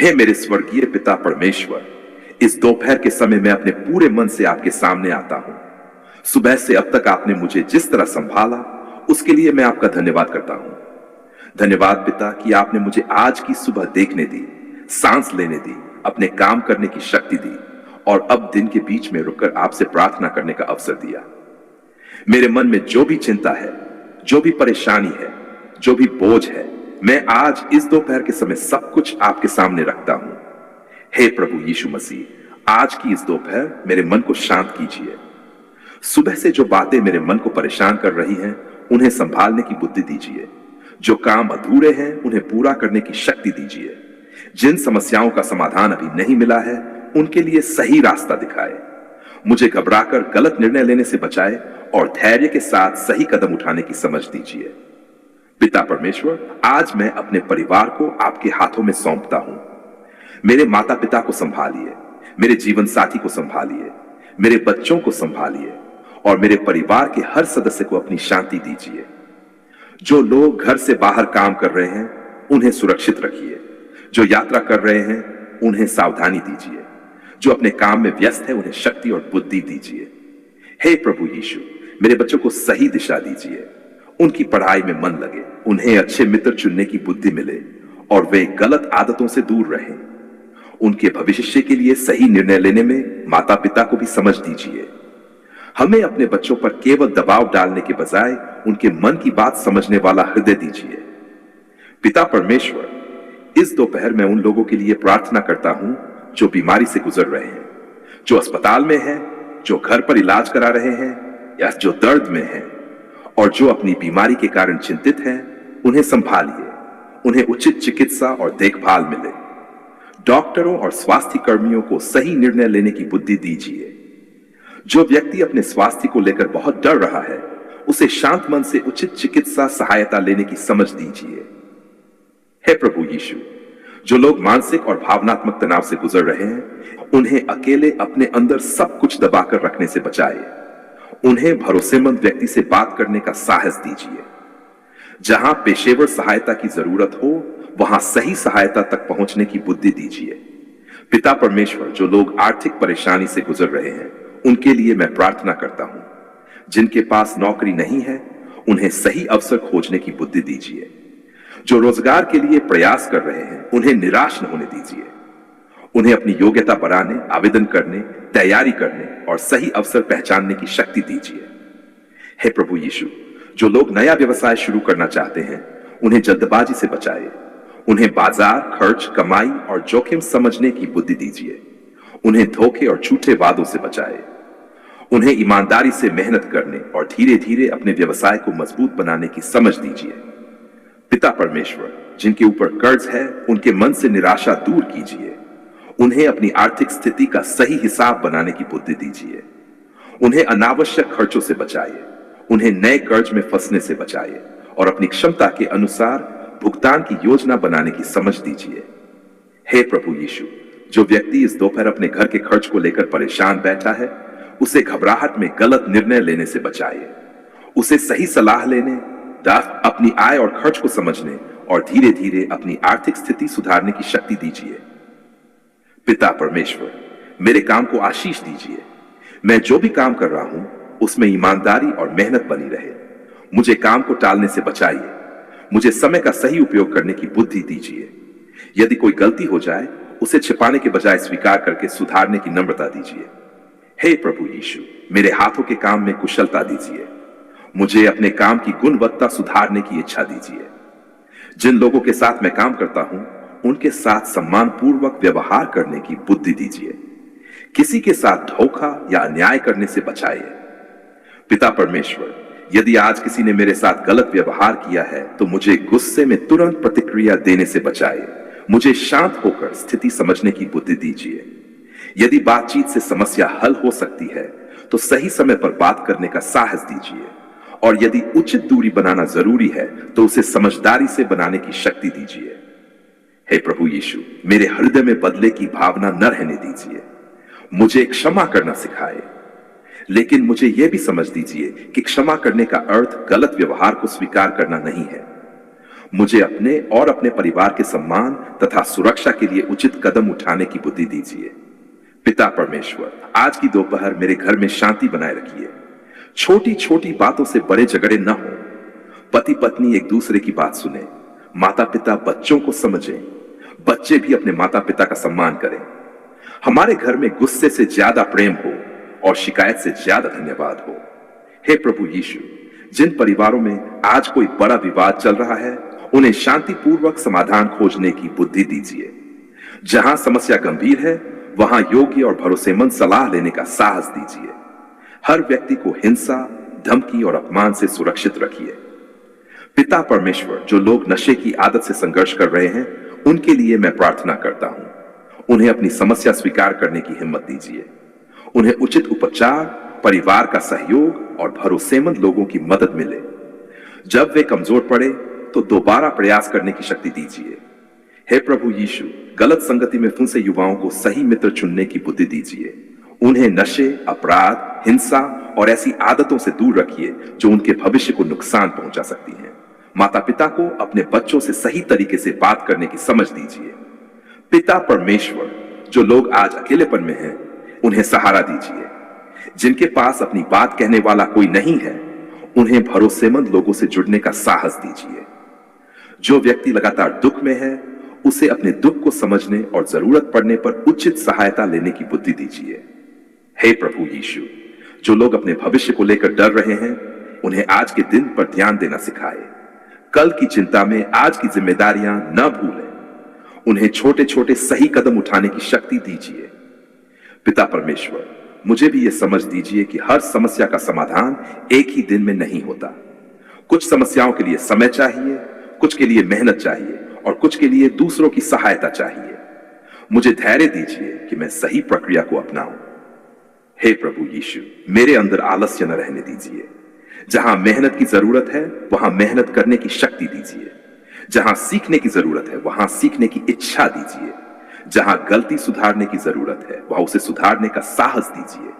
हे मेरे स्वर्गीय पिता परमेश्वर, इस दोपहर के समय मैं अपने पूरे मन से आपके सामने आता हूं। सुबह से अब तक आपने मुझे जिस तरह संभाला, उसके लिए मैं आपका धन्यवाद करता हूं। धन्यवाद पिता कि आपने मुझे आज की सुबह देखने दी, सांस लेने दी, अपने काम करने की शक्ति दी और अब दिन के बीच में रुककर आपसे प्रार्थना करने का अवसर दिया। मेरे मन में जो भी चिंता है, जो भी परेशानी है, जो भी बोझ है, मैं आज इस दोपहर के समय सब कुछ आपके सामने रखता हूं। हे प्रभु यीशु मसीह, आज की इस दोपहर मेरे मन को शांत कीजिए। सुबह से जो बातें मेरे मन को परेशान कर रही हैं, उन्हें संभालने की बुद्धि दीजिए। जो काम अधूरे हैं, उन्हें पूरा करने की शक्ति दीजिए। जिन समस्याओं का समाधान अभी नहीं मिला है, उनके लिए सही रास्ता दिखाए। मुझे घबराकर गलत निर्णय लेने से बचाए और धैर्य के साथ सही कदम उठाने की समझ दीजिए। पिता परमेश्वर, आज मैं अपने परिवार को आपके हाथों में सौंपता हूं। मेरे माता पिता को संभालिए, मेरे जीवन साथी को संभालिए, मेरे बच्चों को संभालिए और मेरे परिवार के हर सदस्य को अपनी शांति दीजिए। जो लोग घर से बाहर काम कर रहे हैं, उन्हें सुरक्षित रखिए। जो यात्रा कर रहे हैं, उन्हें सावधानी दीजिए। जो अपने काम में व्यस्त है, उन्हें शक्ति और बुद्धि दीजिए। हे प्रभु यीशु, मेरे बच्चों को सही दिशा दीजिए। उनकी पढ़ाई में मन लगे, उन्हें अच्छे मित्र चुनने की बुद्धि मिले और वे गलत आदतों से दूर रहें। उनके भविष्य के लिए सही निर्णय लेने में माता पिता को भी समझ दीजिए। हमें अपने बच्चों पर केवल दबाव डालने के बजाय उनके मन की बात समझने वाला हृदय दीजिए। पिता परमेश्वर, इस दोपहर मैं उन लोगों के लिए प्रार्थना करता हूं जो बीमारी से गुजर रहे हैं, जो अस्पताल में हैं, जो घर पर इलाज करा रहे हैं या जो दर्द में हैं, और जो अपनी बीमारी के कारण चिंतित हैं, उन्हें संभालिए। उन्हें उचित चिकित्सा और देखभाल मिले। डॉक्टरों और स्वास्थ्य कर्मियों को सही निर्णय लेने की बुद्धि दीजिए। जो व्यक्ति अपने स्वास्थ्य को लेकर बहुत डर रहा है, उसे शांत मन से उचित चिकित्सा सहायता लेने की समझ दीजिए। हे प्रभु यीशु, जो लोग मानसिक और भावनात्मक तनाव से गुजर रहे हैं, उन्हें अकेले अपने अंदर सब कुछ दबाकर रखने से बचाइए। उन्हें भरोसेमंद व्यक्ति से बात करने का साहस दीजिए। जहां पेशेवर सहायता की जरूरत हो, वहां सही सहायता तक पहुंचने की बुद्धि दीजिए। पिता परमेश्वर, जो लोग आर्थिक परेशानी से गुजर रहे हैं, उनके लिए मैं प्रार्थना करता हूं। जिनके पास नौकरी नहीं है, उन्हें सही अवसर खोजने की बुद्धि दीजिए। जो रोजगार के लिए प्रयास कर रहे हैं, उन्हें निराश न होने दीजिए। उन्हें अपनी योग्यता बढ़ाने, आवेदन करने, तैयारी करने और सही अवसर पहचानने की शक्ति दीजिए। हे प्रभु यीशु, जो लोग नया व्यवसाय शुरू करना चाहते हैं, उन्हें जल्दबाजी से बचाए। उन्हें बाजार, खर्च, कमाई और जोखिम समझने की बुद्धि दीजिए। उन्हें धोखे और झूठे वादों से बचाए। उन्हें ईमानदारी से मेहनत करने और धीरे धीरे अपने व्यवसाय को मजबूत बनाने की समझ दीजिए। पिता परमेश्वर, जिनके ऊपर कर्ज है, उनके मन से निराशा दूर कीजिए। उन्हें अपनी आर्थिक स्थिति का सही हिसाब बनाने की बुद्धि दीजिए। उन्हें अनावश्यक खर्चों से बचाइए। उन्हें नए कर्ज में फंसने से बचाइए और अपनी क्षमता के अनुसार भुगतान की योजना बनाने की समझ दीजिए। हे प्रभु यीशु, जो व्यक्ति इस दोपहर अपने घर के खर्च को लेकर परेशान बैठा है, उसे घबराहट में गलत निर्णय लेने से बचाइए। उसे सही सलाह लेने, अपनी आय और खर्च को समझने और धीरे धीरे अपनी आर्थिक स्थिति सुधारने की शक्ति दीजिए। पिता परमेश्वर, मेरे काम को आशीष दीजिए। मैं जो भी काम कर रहा हूं, उसमें ईमानदारी और मेहनत बनी रहे। मुझे काम को टालने से बचाइए। मुझे समय का सही उपयोग करने की बुद्धि दीजिए। यदि कोई गलती हो जाए, उसे छिपाने के बजाय स्वीकार करके सुधारने की नम्रता दीजिए। हे प्रभु यीशु, मेरे हाथों के काम में कुशलता दीजिए। मुझे अपने काम की गुणवत्ता सुधारने की इच्छा दीजिए। जिन लोगों के साथ मैं काम करता हूं, उनके साथ सम्मानपूर्वक व्यवहार करने की बुद्धि दीजिए। किसी के साथ धोखा या अन्याय करने से बचाइए। पिता परमेश्वर, यदि आज किसी ने मेरे साथ गलत व्यवहार किया है, तो मुझे गुस्से में तुरंत प्रतिक्रिया देने से बचाइए। मुझे शांत होकर स्थिति समझने की बुद्धि दीजिए। यदि बातचीत से समस्या हल हो सकती है, तो सही समय पर बात करने का साहस दीजिए। और यदि उचित दूरी बनाना जरूरी है, तो उसे समझदारी से बनाने की शक्ति दीजिए। हे प्रभु यीशु, मेरे हृदय में बदले की भावना न रहने दीजिए। मुझे क्षमा करना सिखाए, लेकिन मुझे यह भी समझ दीजिए कि क्षमा करने का अर्थ गलत व्यवहार को स्वीकार करना नहीं है। मुझे अपने और अपने परिवार के सम्मान तथा सुरक्षा के लिए उचित कदम उठाने की बुद्धि दीजिए। पिता परमेश्वर, आज की दोपहर मेरे घर में शांति बनाए रखिए। छोटी छोटी बातों से बड़े झगड़े न हो। पति पत्नी एक दूसरे की बात सुने, माता पिता बच्चों को समझें, बच्चे भी अपने माता पिता का सम्मान करें। हमारे घर में गुस्से से ज्यादा प्रेम हो और शिकायत से ज्यादा धन्यवाद हो। हे प्रभु यीशु, जिन परिवारों में आज कोई बड़ा विवाद चल रहा है, उन्हें शांतिपूर्वक समाधान खोजने की बुद्धि दीजिए। जहां समस्या गंभीर है, वहां योग्य और भरोसेमंद सलाह लेने का साहस दीजिए। हर व्यक्ति को हिंसा, धमकी और अपमान से सुरक्षित रखिए। पिता परमेश्वर, जो लोग नशे की आदत से संघर्ष कर रहे हैं, उनके लिए मैं प्रार्थना करता हूं। उन्हें अपनी समस्या स्वीकार करने की हिम्मत दीजिए। उन्हें उचित उपचार, परिवार का सहयोग और भरोसेमंद लोगों की मदद मिले। जब वे कमजोर पड़े तो दोबारा प्रयास करने की शक्ति दीजिए। हे प्रभु यीशु, गलत संगति में फंसे युवाओं को सही मित्र चुनने की बुद्धि दीजिए। उन्हें नशे, अपराध, हिंसा और ऐसी आदतों से दूर रखिए जो उनके भविष्य को नुकसान पहुंचा सकती हैं। माता पिता को अपने बच्चों से सही तरीके से बात करने की समझ दीजिए। पिता परमेश्वर, जो लोग आज अकेलेपन में हैं, उन्हें सहारा दीजिए। जिनके पास अपनी बात कहने वाला कोई नहीं है, उन्हें भरोसेमंद लोगों से जुड़ने का साहस दीजिए। जो व्यक्ति लगातार दुख में है, उसे अपने दुख को समझने और जरूरत पड़ने पर उचित सहायता लेने की बुद्धि दीजिए। हे प्रभु यीशु, जो लोग अपने भविष्य को लेकर डर रहे हैं, उन्हें आज के दिन पर ध्यान देना सिखाए। कल की चिंता में आज की जिम्मेदारियां न भूलें। उन्हें छोटे छोटे सही कदम उठाने की शक्ति दीजिए। पिता परमेश्वर, मुझे भी यह समझ दीजिए कि हर समस्या का समाधान एक ही दिन में नहीं होता। कुछ समस्याओं के लिए समय चाहिए, कुछ के लिए मेहनत चाहिए और कुछ के लिए दूसरों की सहायता चाहिए। मुझे धैर्य दीजिए कि मैं सही प्रक्रिया को अपनाऊं। हे प्रभु यीशु, मेरे अंदर आलस्य न रहने दीजिए। जहां मेहनत की जरूरत है, वहां मेहनत करने की शक्ति दीजिए। जहां सीखने की जरूरत है, वहां सीखने की इच्छा दीजिए। जहां गलती सुधारने की जरूरत है, वहां उसे सुधारने का साहस दीजिए।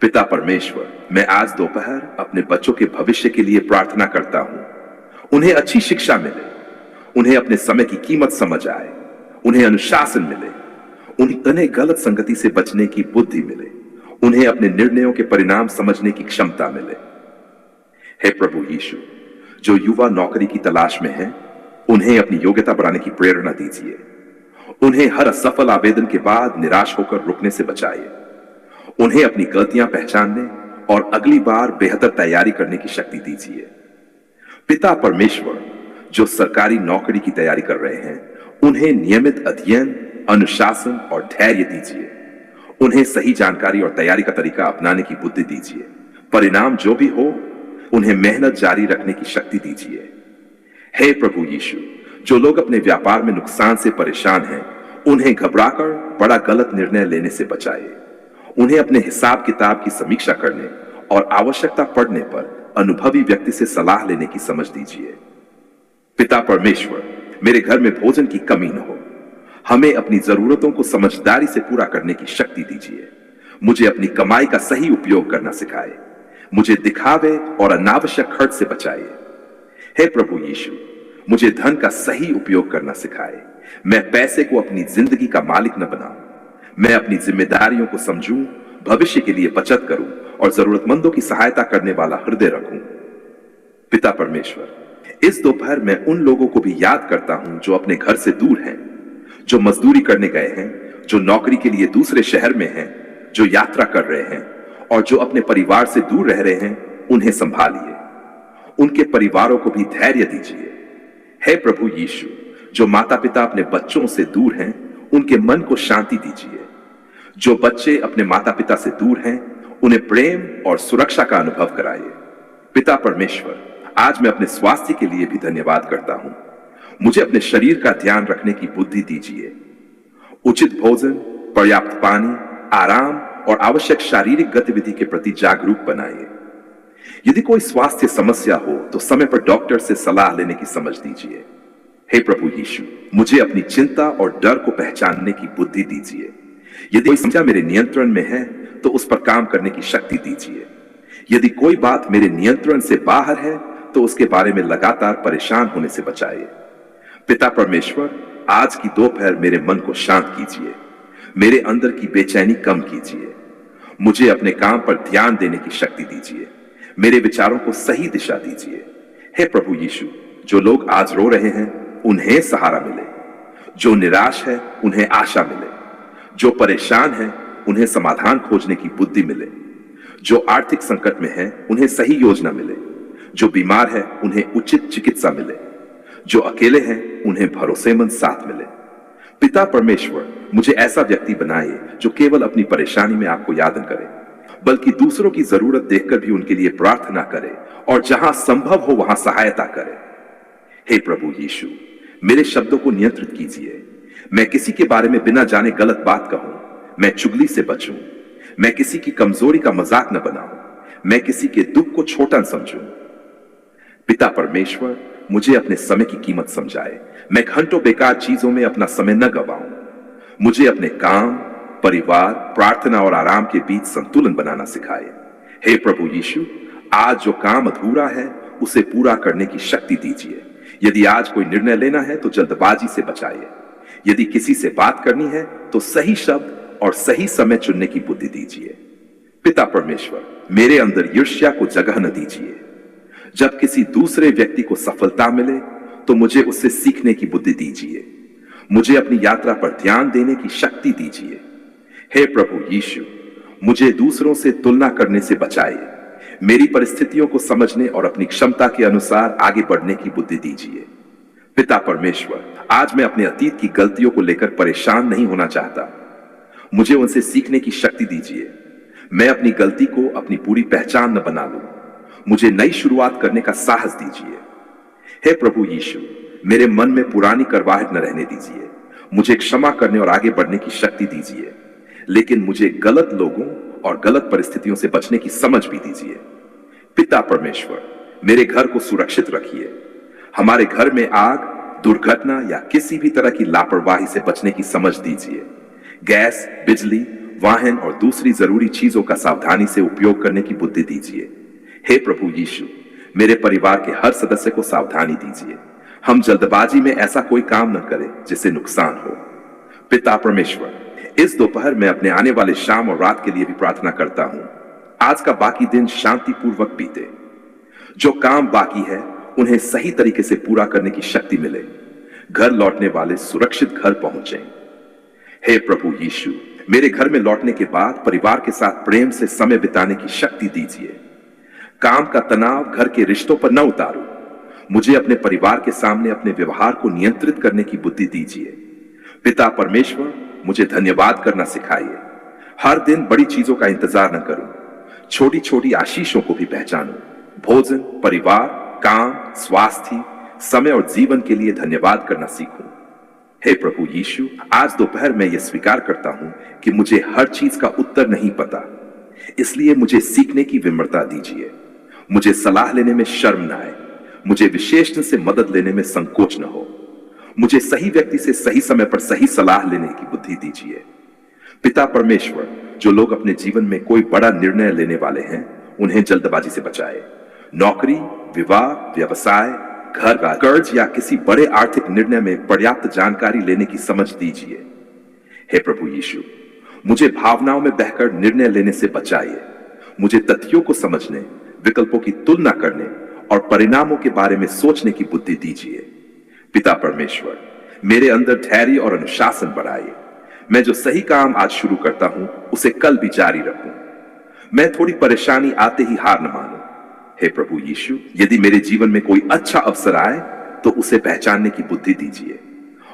पिता परमेश्वर, मैं आज दोपहर अपने बच्चों के भविष्य के लिए प्रार्थना करता हूं। उन्हें अच्छी शिक्षा मिले, उन्हें अपने समय की कीमत समझ आए, उन्हें अनुशासन मिले, उन्हें गलत संगति से बचने की बुद्धि मिले, उन्हें अपने निर्णयों के परिणाम समझने की क्षमता मिले। हे प्रभु यीशु, जो युवा नौकरी की तलाश में हैं, उन्हें अपनी योग्यता बढ़ाने की प्रेरणा दीजिए। उन्हें हर असफल आवेदन के बाद निराश होकर रुकने से बचाइए। उन्हें अपनी गलतियां पहचानने और अगली बार बेहतर तैयारी करने की शक्ति दीजिए। पिता परमेश्वर, जो सरकारी नौकरी की तैयारी कर रहे हैं, उन्हें नियमित अध्ययन, अनुशासन और धैर्य दीजिए। उन्हें सही जानकारी और तैयारी का तरीका अपनाने की बुद्धि दीजिए। परिणाम जो भी हो, उन्हें मेहनत जारी रखने की शक्ति दीजिए। हे प्रभु यीशु, जो लोग अपने व्यापार में नुकसान से परेशान हैं, उन्हें घबराकर बड़ा गलत निर्णय लेने से बचाए। उन्हें अपने हिसाब किताब की समीक्षा करने और आवश्यकता पड़ने पर अनुभवी व्यक्ति से सलाह लेने की समझ दीजिए। पिता परमेश्वर, मेरे घर में भोजन की कमी न हो। हमें अपनी जरूरतों को समझदारी से पूरा करने की शक्ति दीजिए। मुझे अपनी कमाई का सही उपयोग करना सिखाए। मुझे दिखावे और अनावश्यक खर्च से बचाइए। हे प्रभु यीशु, मुझे धन का सही उपयोग करना सिखाए। मैं पैसे को अपनी जिंदगी का मालिक न बनाऊं। मैं अपनी जिम्मेदारियों को समझूं, भविष्य के लिए बचत करूं और जरूरतमंदों की सहायता करने वाला हृदय रखूं। पिता परमेश्वर, इस दोपहर मैं उन लोगों को भी याद करता हूं जो अपने घर से दूर हैं, जो मजदूरी करने गए हैं, जो नौकरी के लिए दूसरे शहर में हैं, जो यात्रा कर रहे हैं और जो अपने परिवार से दूर रह रहे हैं। उन्हें संभालिए। उनके परिवारों को भी धैर्य दीजिए। हे प्रभु यीशु, जो माता पिता अपने बच्चों से दूर हैं, उनके मन को शांति दीजिए। जो बच्चे अपने माता पिता से दूर हैं, उन्हें प्रेम और सुरक्षा का अनुभव कराइए। पिता परमेश्वर, आज मैं अपने स्वास्थ्य के लिए भी धन्यवाद करता हूं। मुझे अपने शरीर का ध्यान रखने की बुद्धि दीजिए। उचित भोजन, पर्याप्त पानी, आराम और आवश्यक शारीरिक गतिविधि के प्रति जागरूक बनाइए। यदि कोई स्वास्थ्य समस्या हो तो समय पर डॉक्टर से सलाह लेने की समझ दीजिए। हे प्रभु यीशु, मुझे अपनी चिंता और डर को पहचानने की बुद्धि दीजिए। यदि कोई समस्या मेरे नियंत्रण में है तो उस पर काम करने की शक्ति दीजिए। यदि कोई बात मेरे नियंत्रण से बाहर है तो उसके बारे में लगातार परेशान होने से बचाइए। पिता परमेश्वर, आज की दोपहर मेरे मन को शांत कीजिए, मेरे अंदर की बेचैनी कम कीजिए, मुझे अपने काम पर ध्यान देने की शक्ति दीजिए, मेरे विचारों को सही दिशा दीजिए। हे प्रभु यीशु, जो लोग आज रो रहे हैं उन्हें सहारा मिले, जो निराश है उन्हें आशा मिले, जो परेशान है उन्हें समाधान खोजने की बुद्धि मिले, जो आर्थिक संकट में है उन्हें सही योजना मिले, जो बीमार है उन्हें उचित चिकित्सा मिले, जो अकेले हैं उन्हें भरोसेमंद साथ मिले। पिता परमेश्वर, मुझे ऐसा व्यक्ति बनाइए जो केवल अपनी परेशानी में आपको याद न करे, बल्कि दूसरों की जरूरत देखकर भी उनके लिए प्रार्थना करे और जहां संभव हो वहां सहायता करे। हे प्रभु यीशु, मेरे शब्दों को नियंत्रित कीजिए। मैं किसी के बारे में बिना जाने गलत बात कहूं, मैं चुगली से बचूं, मैं किसी की कमजोरी का मजाक न बनाऊं, मैं किसी के दुख को छोटा न समझूं। पिता परमेश्वर, मुझे अपने समय की कीमत समझाए, मैं घंटों बेकार चीजों में अपना समय न गवाऊं। मुझे अपने काम, परिवार, प्रार्थना और आराम के बीच संतुलन बनाना सिखाए। हे प्रभु यीशु, आज जो काम अधूरा है उसे पूरा करने की शक्ति दीजिए। यदि आज कोई निर्णय लेना है तो जल्दबाजी से बचाइए। यदि किसी से बात करनी है तो सही शब्द और सही समय चुनने की बुद्धि दीजिए। पिता परमेश्वर, मेरे अंदर ईर्ष्या को जगह न दीजिए। जब किसी दूसरे व्यक्ति को सफलता मिले तो मुझे उससे सीखने की बुद्धि दीजिए। मुझे अपनी यात्रा पर ध्यान देने की शक्ति दीजिए। हे प्रभु यीशु, मुझे दूसरों से तुलना करने से बचाइए। मेरी परिस्थितियों को समझने और अपनी क्षमता के अनुसार आगे बढ़ने की बुद्धि दीजिए। पिता परमेश्वर, आज मैं अपने अतीत की गलतियों को लेकर परेशान नहीं होना चाहता। मुझे उनसे सीखने की शक्ति दीजिए। मैं अपनी गलती को अपनी पूरी पहचान न बना लूं। मुझे नई शुरुआत करने का साहस दीजिए। हे प्रभु यीशु, मेरे मन में पुरानी करवाहट न रहने दीजिए। मुझे क्षमा करने और आगे बढ़ने की शक्ति दीजिए, लेकिन मुझे गलत लोगों और गलत परिस्थितियों से बचने की समझ भी दीजिए। पिता परमेश्वर, मेरे घर को सुरक्षित रखिए। हमारे घर में आग, दुर्घटना या किसी भी तरह की लापरवाही से बचने की समझ दीजिए। गैस, बिजली, वाहन और दूसरी जरूरी चीजों का सावधानी से उपयोग करने की बुद्धि दीजिए। हे प्रभु यीशु, मेरे परिवार के हर सदस्य को सावधानी दीजिए। हम जल्दबाजी में ऐसा कोई काम न करें जिससे नुकसान हो। पिता परमेश्वर, इस दोपहर में अपने आने वाले शाम और रात के लिए भी प्रार्थना करता हूं। आज का बाकी दिन शांतिपूर्वक बीते। जो काम बाकी है उन्हें सही तरीके से पूरा करने की शक्ति मिले। घर लौटने वाले सुरक्षित घर पहुंचे। हे प्रभु यीशु, मेरे घर में लौटने के बाद परिवार के साथ प्रेम से समय बिताने की शक्ति दीजिए। काम का तनाव घर के रिश्तों पर न उतारो। मुझे अपने परिवार के सामने अपने व्यवहार को नियंत्रित करने की बुद्धि दीजिए। पिता परमेश्वर, मुझे धन्यवाद करना सिखाइए। हर दिन बड़ी चीजों का इंतजार न करूं, छोटी छोटी आशीषों को भी पहचानूं। भोजन, परिवार, काम, स्वास्थ्य, समय और जीवन के लिए धन्यवाद करना सीखूं। हे प्रभु यीशु, आज दोपहर मैं यह स्वीकार करता हूं कि मुझे हर चीज का उत्तर नहीं पता, इसलिए मुझे सीखने की विनम्रता दीजिए। मुझे सलाह लेने में शर्म न आए। मुझे विशेषज्ञ से मदद लेने में संकोच न हो। मुझे सही व्यक्ति से सही समय पर सही सलाह लेने की बुद्धि दीजिए। पिता परमेश्वर, जो लोग अपने जीवन में कोई बड़ा निर्णय लेने वाले हैं उन्हें जल्दबाजी से बचाए। नौकरी, विवाह, व्यवसाय, घर का कर्ज या किसी बड़े आर्थिक निर्णय में पर्याप्त जानकारी लेने की समझ दीजिए। हे प्रभु यीशु, मुझे भावनाओं में बहकर निर्णय लेने से बचाइए। मुझे तथ्यों को समझने, विकल्पों की तुलना करने और परिणामों के बारे में सोचने की बुद्धि दीजिए। पिता परमेश्वर, मेरे अंदर धैर्य और अनुशासन बढ़ाइए। मैं जो सही काम आज शुरू करता हूं उसे कल भी जारी रखूं। मैं थोड़ी परेशानी आते ही हार न मानूं। हे प्रभु यीशु, यदि मेरे जीवन में कोई अच्छा अवसर आए तो उसे पहचानने की बुद्धि दीजिए,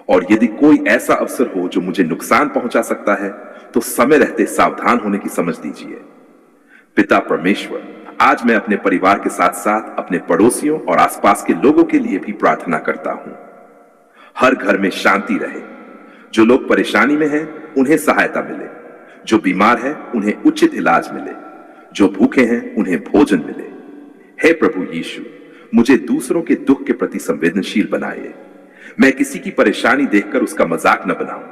और यदि कोई ऐसा अवसर हो जो मुझे नुकसान पहुंचा सकता है तो समय रहते सावधान होने की समझ दीजिए। पिता परमेश्वर, आज मैं अपने परिवार के साथ साथ अपने पड़ोसियों और आसपास के लोगों के लिए भी प्रार्थना करता हूं। हर घर में शांति रहे। जो लोग परेशानी में हैं उन्हें सहायता मिले। जो बीमार है उन्हें उचित इलाज मिले। जो भूखे हैं उन्हें भोजन मिले। हे प्रभु यीशु, मुझे दूसरों के दुख के प्रति संवेदनशील बनाइए। मैं किसी की परेशानी देखकर उसका मजाक न बनाऊं।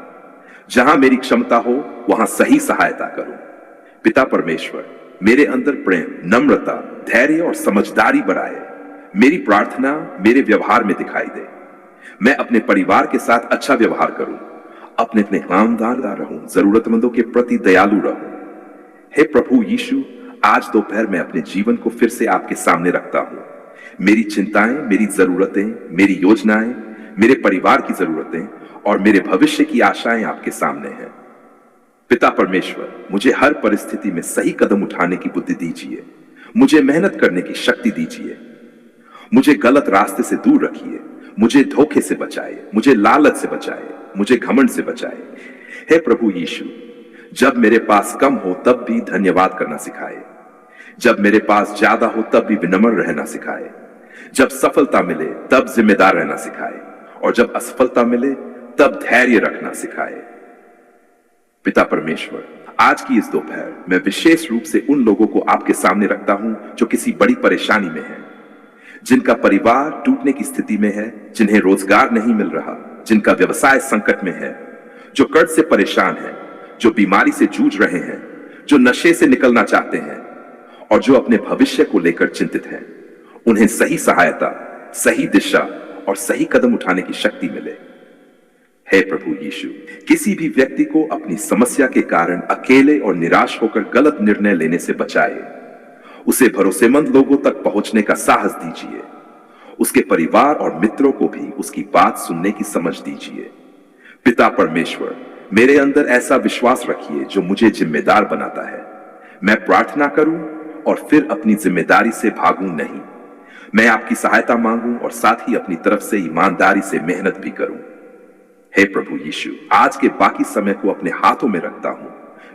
जहां मेरी क्षमता हो वहां सही सहायता करूं। पिता परमेश्वर, मेरे अंदर प्रेम, नम्रता, धैर्य और समझदारी बढ़ाए। मेरी प्रार्थना मेरे व्यवहार में दिखाई दे। मैं अपने परिवार के साथ अच्छा व्यवहार करूं, अपने अपने ईमानदार रहूं, जरूरतमंदों के प्रति दयालु रहूं। हे प्रभु यीशु, आज दोपहर मैं अपने जीवन को फिर से आपके सामने रखता हूं। मेरी चिंताएं, मेरी जरूरतें, मेरी योजनाएं, मेरे परिवार की जरूरतें और मेरे भविष्य की आशाएं आपके सामने हैं। पिता परमेश्वर, मुझे हर परिस्थिति में सही कदम उठाने की बुद्धि दीजिए। मुझे मेहनत करने की शक्ति दीजिए। मुझे गलत रास्ते से दूर रखिए। मुझे धोखे से बचाए, मुझे लालच से बचाए, मुझे घमंड से बचाए। हे प्रभु यीशु, जब मेरे पास कम हो तब भी धन्यवाद करना सिखाए। जब मेरे पास ज्यादा हो तब भी विनम्र रहना सिखाए। जब सफलता मिले तब जिम्मेदार रहना सिखाए और जब असफलता मिले तब धैर्य रखना सिखाए। पिता परमेश्वर, आज की इस दोपहर मैं विशेष रूप से उन लोगों को आपके सामने रखता हूं जो किसी बड़ी परेशानी में हैं, जिनका परिवार टूटने की स्थिति में है, जिन्हें रोजगार नहीं मिल रहा, जिनका व्यवसाय संकट में है, जो कर्ज से परेशान है, जो बीमारी से जूझ रहे हैं, जो नशे से निकलना चाहते हैं और जो अपने भविष्य को लेकर चिंतित हैं। उन्हें सही सहायता, सही दिशा और सही कदम उठाने की शक्ति मिले। हे प्रभु यीशु, किसी भी व्यक्ति को अपनी समस्या के कारण अकेले और निराश होकर गलत निर्णय लेने से बचाए। उसे भरोसेमंद लोगों तक पहुंचने का साहस दीजिए। उसके परिवार और मित्रों को भी उसकी बात सुनने की समझ दीजिए। पिता परमेश्वर, मेरे अंदर ऐसा विश्वास रखिए जो मुझे जिम्मेदार बनाता है। मैं प्रार्थना करूं और फिर अपनी जिम्मेदारी से भागूं नहीं। मैं आपकी सहायता मांगूं और साथ ही अपनी तरफ से ईमानदारी से मेहनत भी करूं। हे प्रभु यीशु, आज के बाकी समय को अपने हाथों में रखता हूं।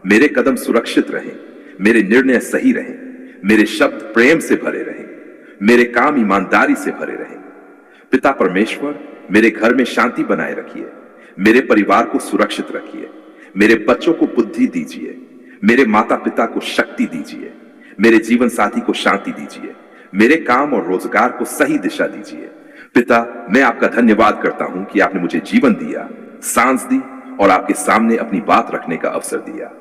मेरे कदम सुरक्षित रहें, मेरे निर्णय सही रहें, मेरे शब्द प्रेम से भरे रहें, मेरे काम ईमानदारी से भरे रहें। पिता परमेश्वर, मेरे घर में शांति बनाए रखिए, मेरे परिवार को सुरक्षित रखिए, मेरे बच्चों को बुद्धि दीजिए, मेरे माता पिता को शक्ति दीजिए, मेरे जीवन साथी को शांति दीजिए, मेरे काम और रोजगार को सही दिशा दीजिए। पिता, मैं आपका धन्यवाद करता हूं कि आपने मुझे जीवन दिया, सांस दी और आपके सामने अपनी बात रखने का अवसर दिया।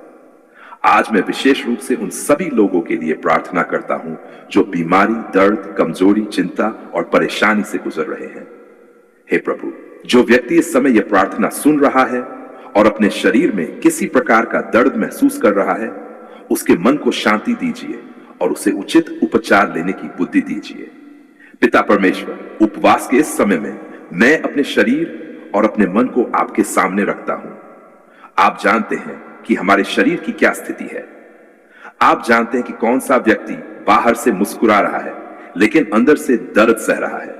आज मैं विशेष रूप से उन सभी लोगों के लिए प्रार्थना करता हूं जो बीमारी, दर्द, कमजोरी, चिंता और परेशानी से गुजर रहे हैं। हे प्रभु, जो व्यक्ति इस समय यह प्रार्थना सुन रहा है और अपने शरीर में किसी प्रकार का दर्द महसूस कर रहा है, उसके मन को शांति दीजिए और उसे उचित उपचार लेने की बुद्धि दीजिए। पिता परमेश्वर, उपवास के इस समय में मैं अपने शरीर और अपने मन को आपके सामने रखता हूं। आप जानते हैं कि हमारे शरीर की क्या स्थिति है। आप जानते हैं कि कौन सा व्यक्ति बाहर से मुस्कुरा रहा है लेकिन अंदर से दर्द सह रहा है।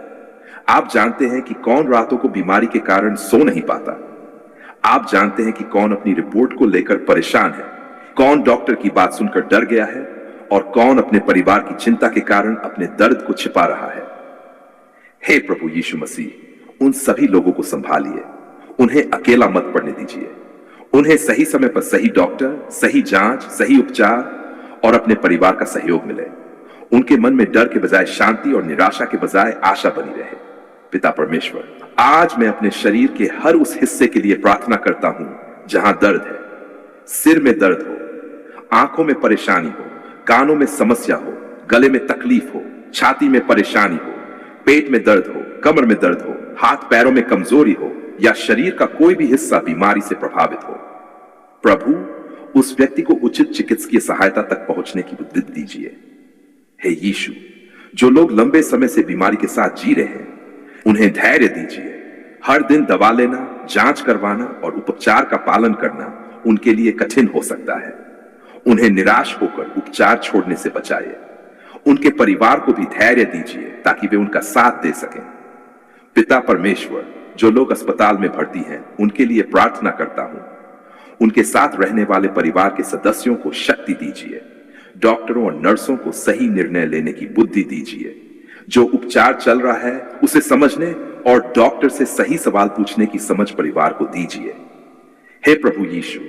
आप जानते हैं कि कौन रातों को बीमारी के कारण सो नहीं पाता। आप जानते हैं कि कौन अपनी रिपोर्ट को लेकर परेशान है, कौन डॉक्टर की बात सुनकर डर गया है और कौन अपने परिवार की चिंता के कारण अपने दर्द को छिपा रहा है। हे प्रभु यीशु मसीह, उन सभी लोगों को संभालिए, उन्हें अकेला मत पड़ने दीजिए। उन्हें सही समय पर सही डॉक्टर, सही जांच, सही उपचार और अपने परिवार का सहयोग मिले। उनके मन में डर के बजाय शांति और निराशा के बजाय आशा बनी रहे। पिता परमेश्वर, आज मैं अपने शरीर के हर उस हिस्से के लिए प्रार्थना करता हूं जहां दर्द है। सिर में दर्द हो, आंखों में परेशानी हो, कानों में समस्या हो, गले में तकलीफ हो, छाती में परेशानी हो, पेट में दर्द हो, कमर में दर्द हो, हाथ पैरों में कमजोरी हो या शरीर का कोई भी हिस्सा बीमारी से प्रभावित हो। प्रभु, उस व्यक्ति को उचित चिकित्सकीय सहायता तक पहुंचने की बुद्धि दीजिए। हे यीशु, जो लोग लंबे समय से बीमारी के साथ जी रहे हैं, उन्हें धैर्य दीजिए। हर दिन दवा लेना, जांच करवाना और उपचार का पालन करना उनके लिए कठिन हो सकता है। उन्हें निराश होकर उपचार छोड़ने से बचाइए। उनके परिवार को भी धैर्य दीजिए ताकि वे उनका साथ दे सकें। पिता परमेश्वर, जो लोग अस्पताल में भर्ती हैं, उनके लिए प्रार्थना करता हूं। उनके साथ रहने वाले परिवार के सदस्यों को शक्ति दीजिए। डॉक्टरों और नर्सों को सही निर्णय लेने की बुद्धि दीजिए। जो उपचार चल रहा है उसे समझने और डॉक्टर से सही सवाल पूछने की समझ परिवार को दीजिए। हे प्रभु यीशु,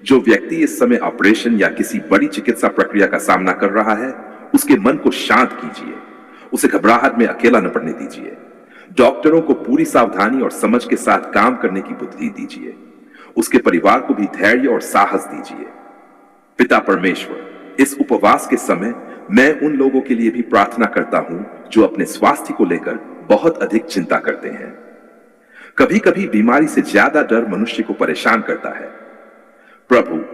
जो व्यक्ति इस समय ऑपरेशन या किसी बड़ी चिकित्सा प्रक्रिया का सामना कर रहा है, उसके मन को शांत कीजिए। उसे घबराहट में अकेला न पड़ने दीजिए। डॉक्टरों को पूरी सावधानी और समझ के साथ काम करने की बुद्धि दीजिए। उसके परिवार को भी धैर्य और साहस दीजिए। पिता परमेश्वर, इस उपवास के समय मैं उन लोगों के लिए भी प्रार्थना करता हूं जो अपने स्वास्थ्य को लेकर बहुत अधिक चिंता करते हैं। कभी कभी बीमारी से ज्यादा डर मनुष्य को परेशान करता है। प्रभु,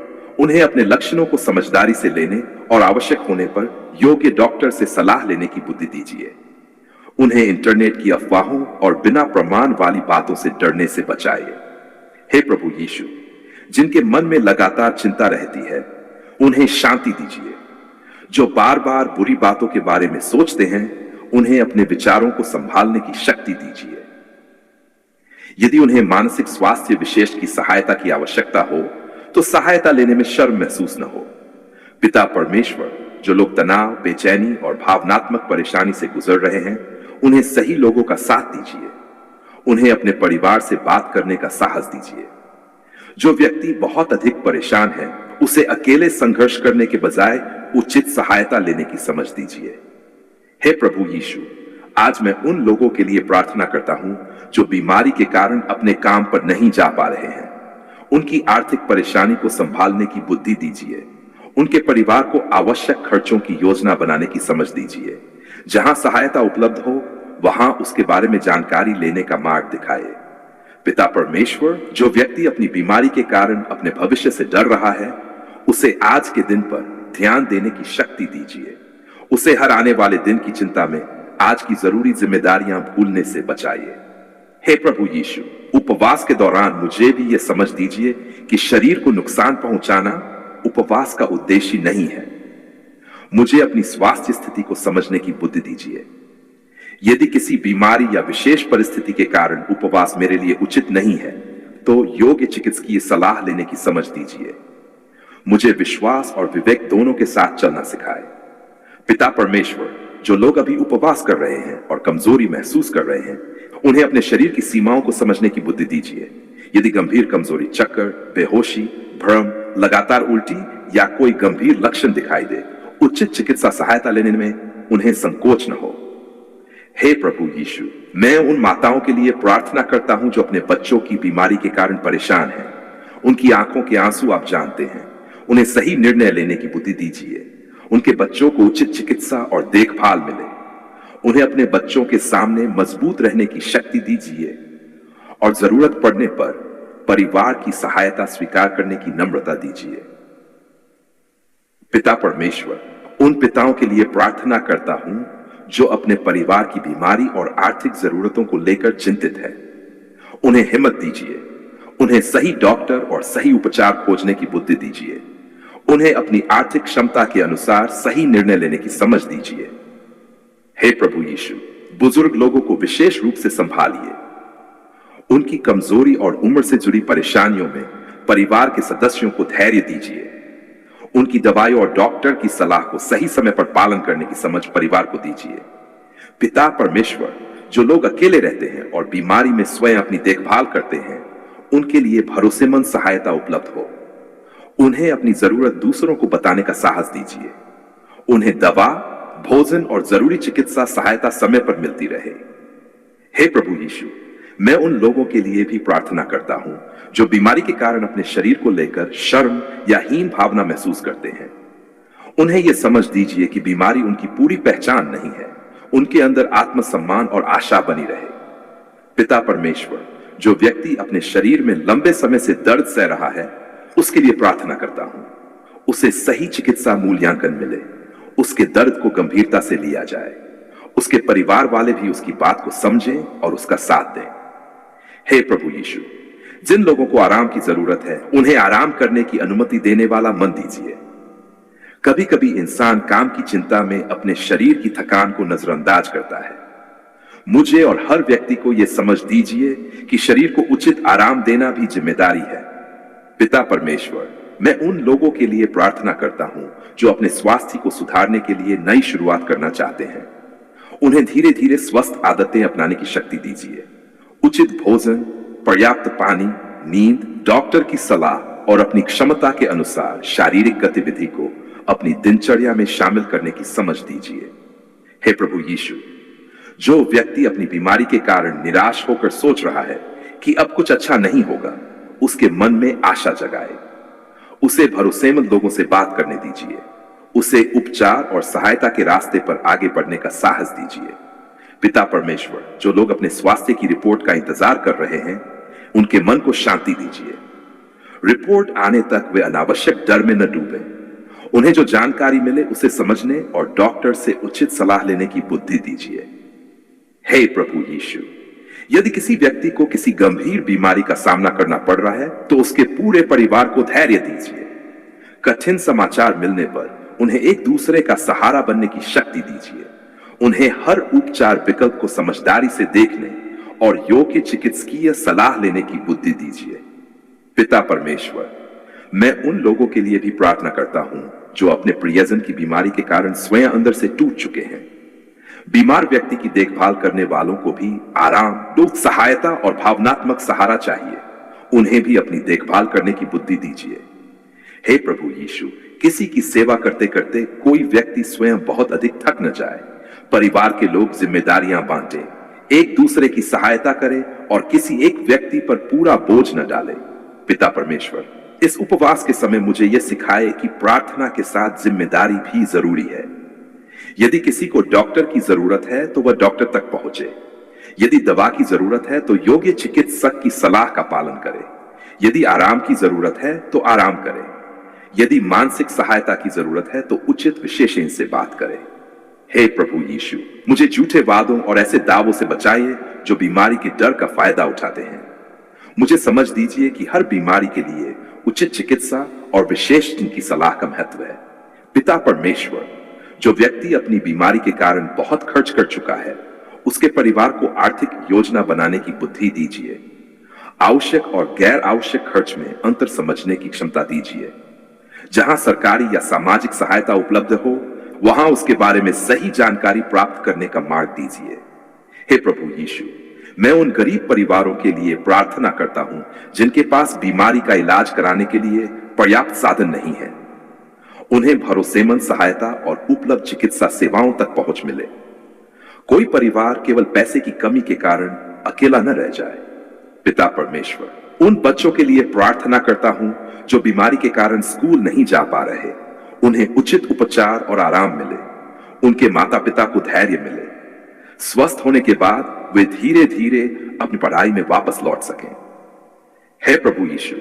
उन्हें अपने लक्षणों को समझदारी से लेने और आवश्यक होने पर योग्य डॉक्टर से सलाह लेने की बुद्धि दीजिए। उन्हें इंटरनेट की अफवाहों और बिना प्रमाण वाली बातों से डरने से बचाइए। हे प्रभु यीशु, जिनके मन में लगातार चिंता रहती है, उन्हें शांति दीजिए। जो बार बार बुरी बातों के बारे में सोचते हैं, उन्हें अपने विचारों को संभालने की शक्ति दीजिए। यदि उन्हें मानसिक स्वास्थ्य विशेष की सहायता की आवश्यकता हो तो सहायता लेने में शर्म महसूस न हो। पिता परमेश्वर, जो लोग तनाव, बेचैनी और भावनात्मक परेशानी से गुजर रहे हैं, उन्हें सही लोगों का साथ दीजिए। उन्हें अपने परिवार से बात करने का साहस दीजिए। जो व्यक्ति बहुत अधिक परेशान है, उसे अकेले संघर्ष करने के बजाय उचित सहायता लेने की समझ दीजिए। हे प्रभु यीशु, आज मैं उन लोगों के लिए प्रार्थना करता हूं जो बीमारी के कारण अपने काम पर नहीं जा पा रहे हैं। उनकी आर्थिक परेशानी को संभालने की बुद्धि दीजिए। उनके परिवार को आवश्यक खर्चों की योजना बनाने की समझ दीजिए। जहां सहायता उपलब्ध हो, वहां उसके बारे में जानकारी लेने का मार्ग दिखाए। पिता परमेश्वर, जो व्यक्ति अपनी बीमारी के कारण अपने भविष्य से डर रहा है, उसे आज के दिन पर ध्यान देने की शक्ति दीजिए। उसे हर आने वाले दिन की चिंता में आज की जरूरी जिम्मेदारियां भूलने से बचाइए। हे प्रभु यीशु, उपवास के दौरान मुझे भी यह समझ दीजिए कि शरीर को नुकसान पहुंचाना उपवास का उद्देश्य नहीं है। मुझे अपनी स्वास्थ्य स्थिति को समझने की बुद्धि दीजिए। यदि किसी बीमारी या विशेष परिस्थिति के कारण उपवास मेरे लिए उचित नहीं है, तो योग्य चिकित्सकीय सलाह लेने की समझ दीजिए। मुझे विश्वास और विवेक दोनों के साथ चलना सिखाए। पिता परमेश्वर, जो लोग अभी उपवास कर रहे हैं और कमजोरी महसूस कर रहे हैं, उन्हें अपने शरीर की सीमाओं को समझने की बुद्धि दीजिए। यदि गंभीर कमजोरी, चक्कर, बेहोशी, भ्रम, लगातार उल्टी या कोई गंभीर लक्षण दिखाई दे, उचित चिकित्सा सहायता लेने में उन्हें संकोच न हो। हे प्रभु यीशु, मैं उन माताओं के लिए प्रार्थना करता हूं जो अपने बच्चों की बीमारी के कारण परेशान हैं। उनकी आंखों के आंसू आप जानते हैं। उन्हें सही निर्णय लेने की बुद्धि दीजिए। उनके बच्चों को उचित चिकित्सा और देखभाल मिले। उन्हें अपने बच्चों के सामने मजबूत रहने की शक्ति दीजिए और जरूरत पड़ने पर परिवार की सहायता स्वीकार करने की नम्रता दीजिए। पिता परमेश्वर, उन पिताओं के लिए प्रार्थना करता हूं जो अपने परिवार की बीमारी और आर्थिक जरूरतों को लेकर चिंतित है। उन्हें हिम्मत दीजिए। उन्हें सही डॉक्टर और सही उपचार खोजने की बुद्धि दीजिए। उन्हें अपनी आर्थिक क्षमता के अनुसार सही निर्णय लेने की समझ दीजिए। हे प्रभु यीशु, बुजुर्ग लोगों को विशेष रूप से संभालिए। उनकी कमजोरी और उम्र से जुड़ी परेशानियों में परिवार के सदस्यों को धैर्य दीजिए। उनकी दवाई और डॉक्टर की सलाह को सही समय पर पालन करने की समझ परिवार को दीजिए। पिता परमेश्वर, जो लोग अकेले रहते हैं और बीमारी में स्वयं अपनी देखभाल करते हैं, उनके लिए भरोसेमंद सहायता उपलब्ध हो। उन्हें अपनी जरूरत दूसरों को बताने का साहस दीजिए। उन्हें दवा, भोजन और जरूरी चिकित्सा सहायता समय पर मिलती रहे। हे प्रभु यीशु, मैं उन लोगों के लिए भी प्रार्थना करता हूं जो बीमारी के कारण अपने शरीर को लेकर शर्म या हीन भावना महसूस करते हैं। उन्हें यह समझ दीजिए कि बीमारी उनकी पूरी पहचान नहीं है। उनके अंदर आत्मसम्मान और आशा बनी रहे। पिता परमेश्वर, जो व्यक्ति अपने शरीर में लंबे समय से दर्द सह रहा है, उसके लिए प्रार्थना करता हूं। उसे सही चिकित्सा मूल्यांकन मिले। उसके दर्द को गंभीरता से लिया जाए। उसके परिवार वाले भी उसकी बात को समझें और उसका साथ दें। हे प्रभु यीशु, जिन लोगों को आराम की जरूरत है, उन्हें आराम करने की अनुमति देने वाला मन दीजिए। कभी कभी इंसान काम की चिंता में अपने शरीर की थकान को नजरअंदाज करता है। मुझे और हर व्यक्ति को यह समझ दीजिए कि शरीर को उचित आराम देना भी जिम्मेदारी है। पिता परमेश्वर, मैं उन लोगों के लिए प्रार्थना करता हूं जो अपने स्वास्थ्य को सुधारने के लिए नई शुरुआत करना चाहते हैं। उन्हें धीरे धीरे स्वस्थ आदतें अपनाने की शक्ति दीजिए। उचित भोजन, पर्याप्त पानी, नींद, डॉक्टर की सलाह और अपनी क्षमता के अनुसार शारीरिक गतिविधि को अपनी दिनचर्या में शामिल करने की समझ दीजिए। हे प्रभु यीशु, जो व्यक्ति अपनी बीमारी के कारण निराश होकर सोच रहा है कि अब कुछ अच्छा नहीं होगा, उसके मन में आशा जगाए। उसे भरोसेमंद लोगों से बात करने दीजिए। उसे उपचार और सहायता के रास्ते पर आगे बढ़ने का साहस दीजिए। पिता परमेश्वर, जो लोग अपने स्वास्थ्य की रिपोर्ट का इंतजार कर रहे हैं, उनके मन को शांति दीजिए। रिपोर्ट आने तक वे अनावश्यक डर में न डूबे। उन्हें जो जानकारी मिले उसे समझने और डॉक्टर से उचित सलाह लेने की बुद्धि दीजिए। हे प्रभु यीशु, यदि किसी व्यक्ति को किसी गंभीर बीमारी का सामना करना पड़ रहा है तो उसके पूरे परिवार को धैर्य दीजिए। कठिन समाचार मिलने पर उन्हें एक दूसरे का सहारा बनने की शक्ति दीजिए। उन्हें हर उपचार विकल्प को समझदारी से देखने और योग्य चिकित्सकीय सलाह लेने की बुद्धि दीजिए। पिता परमेश्वर, मैं उन लोगों के लिए भी प्रार्थना करता हूं जो अपने प्रियजन की बीमारी के कारण स्वयं अंदर से टूट चुके हैं। बीमार व्यक्ति की देखभाल करने वालों को भी आराम, दुख, सहायता और भावनात्मक सहारा चाहिए। उन्हें भी अपनी देखभाल करने की बुद्धि दीजिए। हे प्रभु यीशु, किसी की सेवा करते करते कोई व्यक्ति स्वयं बहुत अधिक थक न जाए। परिवार के लोग जिम्मेदारियां बांटें, एक दूसरे की सहायता करें और किसी एक व्यक्ति पर पूरा बोझ न डालें। पिता परमेश्वर, इस उपवास के समय मुझे यह सिखाए कि प्रार्थना के साथ जिम्मेदारी भी जरूरी है। यदि किसी को डॉक्टर की जरूरत है तो वह डॉक्टर तक पहुंचे। यदि दवा की जरूरत है तो योग्य चिकित्सक की सलाह का पालन करे। यदि आराम की जरूरत है तो आराम करे। यदि मानसिक सहायता की जरूरत है तो उचित विशेषज्ञ से बात करें। हे प्रभु यीशु, मुझे झूठे वादों और ऐसे दावों से बचाइए जो बीमारी के डर का फायदा उठाते हैं। मुझे समझ दीजिए कि हर बीमारी के लिए उचित चिकित्सा और विशेषज्ञ की सलाह का महत्व है। पिता परमेश्वर, जो व्यक्ति अपनी बीमारी के कारण बहुत खर्च कर चुका है, उसके परिवार को आर्थिक योजना बनाने की बुद्धि दीजिए। आवश्यक और गैर आवश्यक खर्च में अंतर समझने की क्षमता दीजिए। जहां सरकारी या सामाजिक सहायता उपलब्ध हो, वहां उसके बारे में सही जानकारी प्राप्त करने का मार्ग दीजिए। हे प्रभु यीशु, मैं उन गरीब परिवारों के लिए प्रार्थना करता हूं जिनके पास बीमारी का इलाज कराने के लिए पर्याप्त साधन नहीं है। उन्हें भरोसेमंद सहायता और उपलब्ध चिकित्सा सेवाओं तक पहुंच मिले। कोई परिवार केवल पैसे की कमी के कारण अकेला न रह जाए। पिता परमेश्वर, उन बच्चों के लिए प्रार्थना करता हूं जो बीमारी के कारण स्कूल नहीं जा पा रहे। उन्हें उचित उपचार और आराम मिले। उनके माता पिता को धैर्य मिले। स्वस्थ होने के बाद वे धीरे धीरे अपनी पढ़ाई में वापस लौट सकें। हे प्रभु यीशु,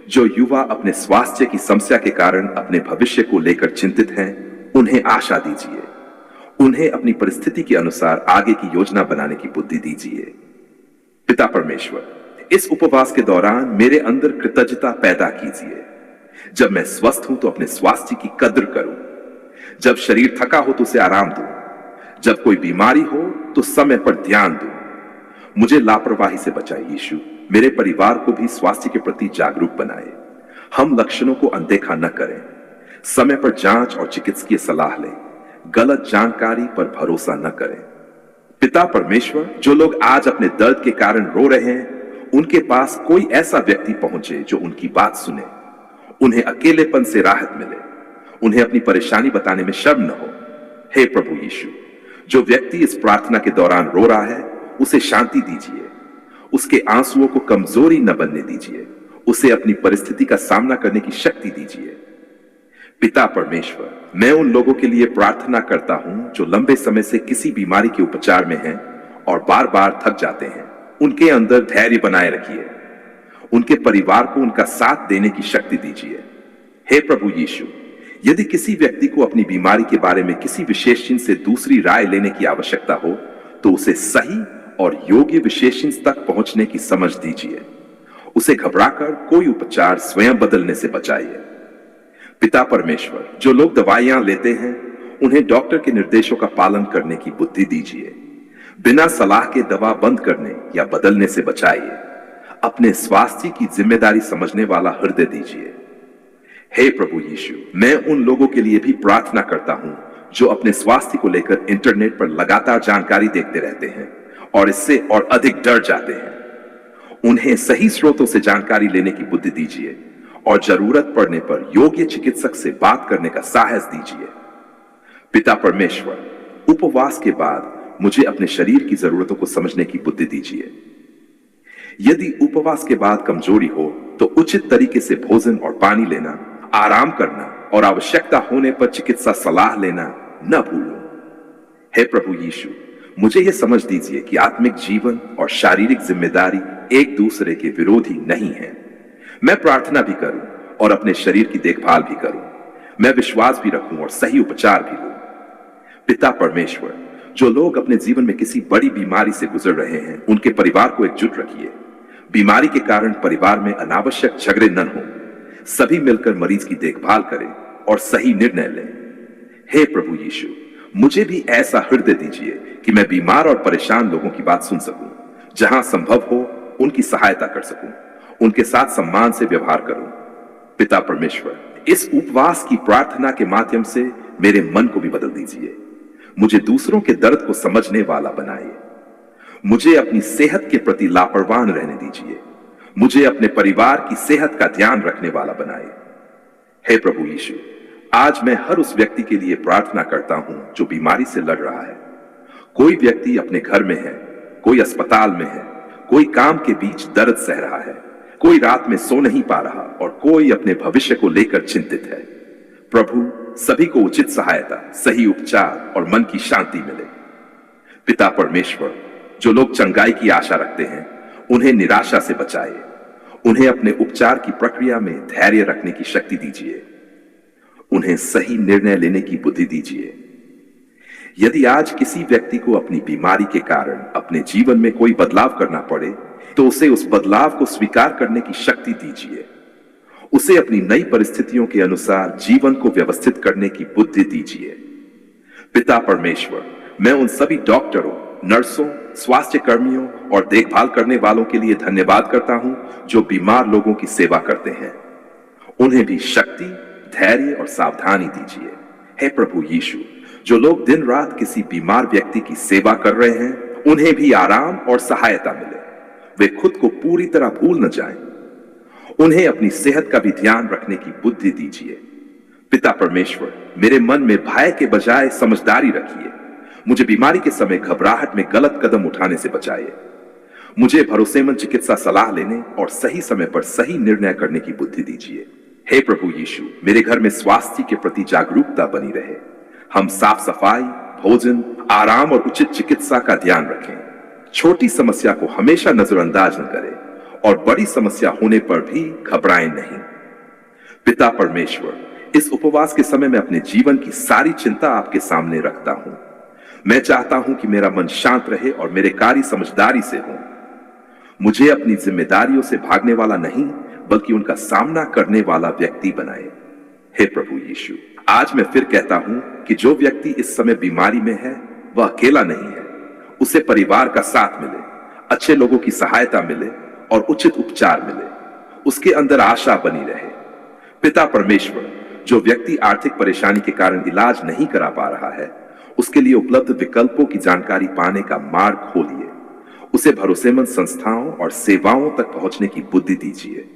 जो युवा अपने स्वास्थ्य की समस्या के कारण अपने भविष्य को लेकर चिंतित हैं, उन्हें आशा दीजिए। उन्हें अपनी परिस्थिति के अनुसार आगे की योजना बनाने की बुद्धि दीजिए। पिता परमेश्वर, इस उपवास के दौरान मेरे अंदर कृतज्ञता पैदा कीजिए। जब मैं स्वस्थ हूं तो अपने स्वास्थ्य की कद्र करूं। जब शरीर थका हो तो उसे आराम दूं। जब कोई बीमारी हो तो समय पर ध्यान दूं। मुझे लापरवाही से बचाए यीशु। मेरे परिवार को भी स्वास्थ्य के प्रति जागरूक बनाए। हम लक्षणों को अनदेखा न करें। समय पर जांच और चिकित्सकीय सलाह लें। गलत जानकारी पर भरोसा न करें। पिता परमेश्वर, जो लोग आज अपने दर्द के कारण रो रहे हैं, उनके पास कोई ऐसा व्यक्ति पहुंचे जो उनकी बात सुने। उन्हें अकेलेपन से राहत मिले। उन्हें अपनी परेशानी बताने में शर्म न हो। हे प्रभु यीशु, जो व्यक्ति इस प्रार्थना के दौरान रो रहा है, उसे शांति दीजिए। उसके आंसुओं को कमजोरी न बनने दीजिए। उसे अपनी परिस्थिति का सामना करने की शक्ति दीजिए। पिता परमेश्वर, मैं उन लोगों के लिए प्रार्थना करता हूं जो लंबे समय से किसी बीमारी के उपचार में हैं और बार बार थक जाते हैं। उनके अंदर धैर्य बनाए रखिए। उनके परिवार को उनका साथ देने की शक्ति दीजिए। हे प्रभु यीशु, यदि किसी व्यक्ति को अपनी बीमारी के बारे में किसी विशेषज्ञ से दूसरी राय लेने की आवश्यकता हो तो उसे सही और योग्य विशेषज्ञ तक पहुंचने की समझ दीजिए। उसे घबराकर कोई उपचार स्वयं बदलने से बचाइए। पिता परमेश्वर, जो लोग दवाइयां लेते हैं, उन्हें डॉक्टर के निर्देशों का पालन करने की बुद्धि दीजिए। बिना सलाह के दवा बंद करने या बदलने से बचाइए। अपने स्वास्थ्य की जिम्मेदारी समझने वाला हृदय दीजिए। हे प्रभु यीशु, मैं उन लोगों के लिए भी प्रार्थना करता हूं जो अपने स्वास्थ्य को लेकर इंटरनेट पर लगातार जानकारी देखते रहते हैं और इससे और अधिक डर जाते हैं। उन्हें सही स्रोतों से जानकारी लेने की बुद्धि दीजिए और जरूरत पड़ने पर योग्य चिकित्सक से बात करने का साहस दीजिए। पिता परमेश्वर, उपवास के बाद मुझे अपने शरीर की जरूरतों को समझने की बुद्धि दीजिए। यदि उपवास के बाद कमजोरी हो तो उचित तरीके से भोजन और पानी लेना, आराम करना और आवश्यकता होने पर चिकित्सा सलाह लेना न भूलूं। हे प्रभु यीशु, मुझे यह समझ दीजिए कि आत्मिक जीवन और शारीरिक जिम्मेदारी एक दूसरे के विरोधी नहीं है। मैं प्रार्थना भी करूं और अपने शरीर की देखभाल भी करूं। मैं विश्वास भी रखूं और सही उपचार भी लूं। पिता परमेश्वर, जो लोग अपने जीवन में किसी बड़ी बीमारी से गुजर रहे हैं, उनके परिवार को एकजुट रखिए। बीमारी के कारण परिवार में अनावश्यक झगड़े न हों। सभी मिलकर मरीज की देखभाल करें और सही निर्णय लें। हे प्रभु यीशु, मुझे भी ऐसा हृदय दीजिए कि मैं बीमार और परेशान लोगों की बात सुन सकूं। जहां संभव हो उनकी सहायता कर सकूं, उनके साथ सम्मान से व्यवहार करूं। पिता परमेश्वर, इस उपवास की प्रार्थना के माध्यम से मेरे मन को भी बदल दीजिए। मुझे दूसरों के दर्द को समझने वाला बनाइए। मुझे अपनी सेहत के प्रति लापरवाह न रहने दीजिए। मुझे अपने परिवार की सेहत का ध्यान रखने वाला बनाइए। हे प्रभु यीशु, आज मैं हर उस व्यक्ति के लिए प्रार्थना करता हूं जो बीमारी से लड़ रहा है। कोई व्यक्ति अपने घर में है, कोई अस्पताल में है, कोई काम के बीच दर्द सह रहा है, कोई रात में सो नहीं पा रहा और कोई अपने भविष्य को लेकर चिंतित है। प्रभु, सभी को उचित सहायता, सही उपचार और मन की शांति मिले। पिता परमेश्वर, जो लोग चंगाई की आशा रखते हैं, उन्हें निराशा से बचाए। उन्हें अपने उपचार की प्रक्रिया में धैर्य रखने की शक्ति दीजिए। उन्हें सही निर्णय लेने की बुद्धि दीजिए। यदि आज किसी व्यक्ति को अपनी बीमारी के कारण अपने जीवन में कोई बदलाव करना पड़े, तो उसे उस बदलाव को स्वीकार करने की शक्ति दीजिए। उसे अपनी नई परिस्थितियों के अनुसार जीवन को व्यवस्थित करने की बुद्धि दीजिए। पिता परमेश्वर, मैं उन सभी डॉक्टरों, नर्सों, स्वास्थ्य कर्मियों और देखभाल करने वालों के लिए धन्यवाद करता हूं जो बीमार लोगों की सेवा करते हैं। उन्हें भी शक्ति, धैर्य और सावधानी दीजिए। हे प्रभु यीशु, जो लोग दिन रात किसी बीमार व्यक्ति की सेवा कर रहे हैं, उन्हें भी आराम और सहायता मिले। वे खुद को पूरी तरह भूल न जाएं। उन्हें अपनी सेहत का भी ध्यान रखने की बुद्धि दीजिए। पिता परमेश्वर, मेरे मन में भय के बजाय समझदारी रखिए। मुझे बीमारी के समय घबराहट में गलत कदम उठाने से बचाइए। मुझे भरोसेमंद चिकित्सा सलाह लेने और सही समय पर सही निर्णय करने की बुद्धि दीजिए। हे प्रभु यीशु, मेरे घर में स्वास्थ्य के प्रति जागरूकता बनी रहे। हम साफ सफाई, भोजन, आराम और उचित चिकित्सा का ध्यान रखें। छोटी समस्या को हमेशा नजरअंदाज न करें और बड़ी समस्या होने पर भी घबराएं नहीं। पिता परमेश्वर, इस उपवास के समय मैं अपने जीवन की सारी चिंता आपके सामने रखता हूं। मैं चाहता हूं कि मेरा मन शांत रहे और मेरे कार्य समझदारी से हों। मुझे अपनी जिम्मेदारियों से भागने वाला नहीं, बल्कि उनका सामना करने वाला व्यक्ति बनाए। हे प्रभु यीशु, आज मैं फिर कहता हूं कि जो व्यक्ति इस समय बीमारी में है, वह अकेला नहीं है। उसे परिवार का साथ मिले, अच्छे लोगों की सहायता मिले और उचित उपचार मिले। उसके अंदर आशा बनी रहे। पिता परमेश्वर, जो व्यक्ति आर्थिक परेशानी के कारण इलाज नहीं करा पा रहा है, उसके लिए उपलब्ध विकल्पों की जानकारी पाने का मार्ग खोलिए। उसे भरोसेमंद संस्थाओं और सेवाओं तक पहुंचने की बुद्धि दीजिए।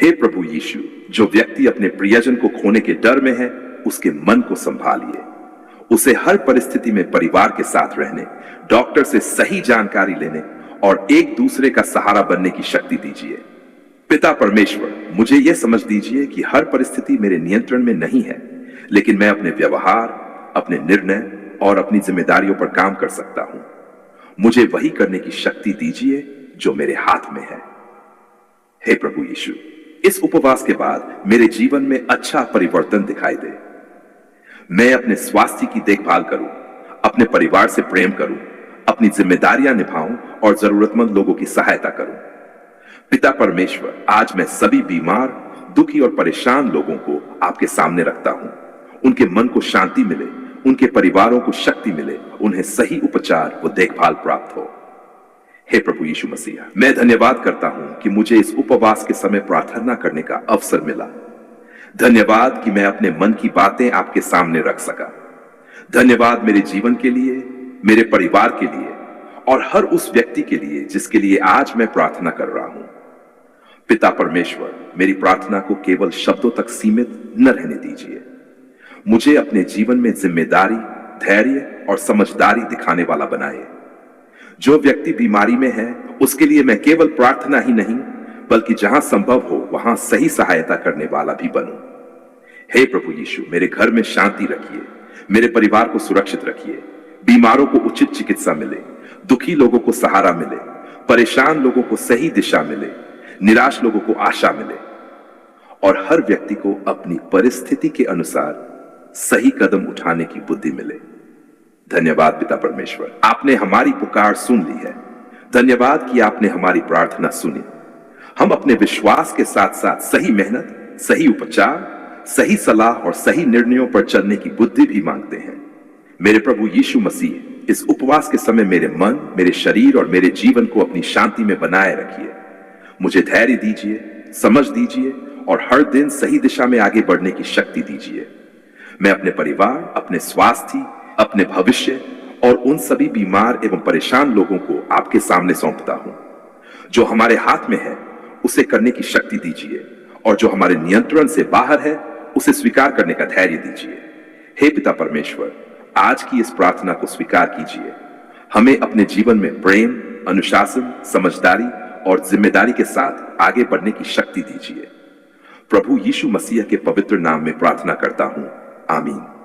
हे प्रभु यीशु, जो व्यक्ति अपने प्रियजन को खोने के डर में है, उसके मन को संभालिए। उसे हर परिस्थिति में परिवार के साथ रहने, डॉक्टर से सही जानकारी लेने और एक दूसरे का सहारा बनने की शक्ति दीजिए। पिता परमेश्वर, मुझे यह समझ दीजिए कि हर परिस्थिति मेरे नियंत्रण में नहीं है, लेकिन मैं अपने व्यवहार, अपने निर्णय और अपनी जिम्मेदारियों पर काम कर सकता हूं। मुझे वही करने की शक्ति दीजिए जो मेरे हाथ में है। हे प्रभु यीशु, इस उपवास के बाद मेरे जीवन में अच्छा परिवर्तन दिखाई दे। मैं अपने स्वास्थ्य की देखभाल करूं, अपने परिवार से प्रेम करूं, अपनी जिम्मेदारियां निभाऊं और जरूरतमंद लोगों की सहायता करूं। पिता परमेश्वर, आज मैं सभी बीमार, दुखी और परेशान लोगों को आपके सामने रखता हूं। उनके मन को शांति मिले, उनके परिवारों को शक्ति मिले, उन्हें सही उपचार व देखभाल प्राप्त हो। हे प्रभु यीशु मसीह, मैं धन्यवाद करता हूं कि मुझे इस उपवास के समय प्रार्थना करने का अवसर मिला। धन्यवाद कि मैं अपने मन की बातें आपके सामने रख सका। धन्यवाद मेरे जीवन के लिए, मेरे परिवार के लिए और हर उस व्यक्ति के लिए जिसके लिए आज मैं प्रार्थना कर रहा हूं। पिता परमेश्वर, मेरी प्रार्थना को केवल शब्दों तक सीमित न रहने दीजिए। मुझे अपने जीवन में जिम्मेदारी, धैर्य और समझदारी दिखाने वाला बनाए। जो व्यक्ति बीमारी में है, उसके लिए मैं केवल प्रार्थना ही नहीं, बल्कि जहां संभव हो वहां सही सहायता करने वाला भी बनूं। हे प्रभु यीशु, मेरे घर में शांति रखिए, मेरे परिवार को सुरक्षित रखिए, बीमारों को उचित चिकित्सा मिले, दुखी लोगों को सहारा मिले, परेशान लोगों को सही दिशा मिले, निराश लोगों को आशा मिले और हर व्यक्ति को अपनी परिस्थिति के अनुसार सही कदम उठाने की बुद्धि मिले। धन्यवाद पिता परमेश्वर, आपने हमारी पुकार सुन ली है। धन्यवाद कि आपने हमारी प्रार्थना सुनी। हम अपने विश्वास के साथ साथ सही मेहनत, सही उपचार, सही सलाह और सही निर्णयों पर चलने की बुद्धि भी मांगते हैं। मेरे प्रभु यीशु मसीह, इस उपवास के समय मेरे मन, मेरे शरीर और मेरे जीवन को अपनी शांति में बनाए रखिए। मुझे धैर्य दीजिए, समझ दीजिए और हर दिन सही दिशा में आगे बढ़ने की शक्ति दीजिए। मैं अपने परिवार, अपने स्वास्थ्य, अपने भविष्य और उन सभी बीमार एवं परेशान लोगों को आपके सामने सौंपता हूं। जो हमारे हाथ में है उसे करने की शक्ति दीजिए और जो हमारे नियंत्रण से बाहर है उसे स्वीकार करने का धैर्य दीजिए। हे पिता परमेश्वर, आज की इस प्रार्थना को स्वीकार कीजिए। हमें अपने जीवन में प्रेम, अनुशासन, समझदारी और जिम्मेदारी के साथ आगे बढ़ने की शक्ति दीजिए। प्रभु यीशु मसीह के पवित्र नाम में प्रार्थना करता हूं, आमीन।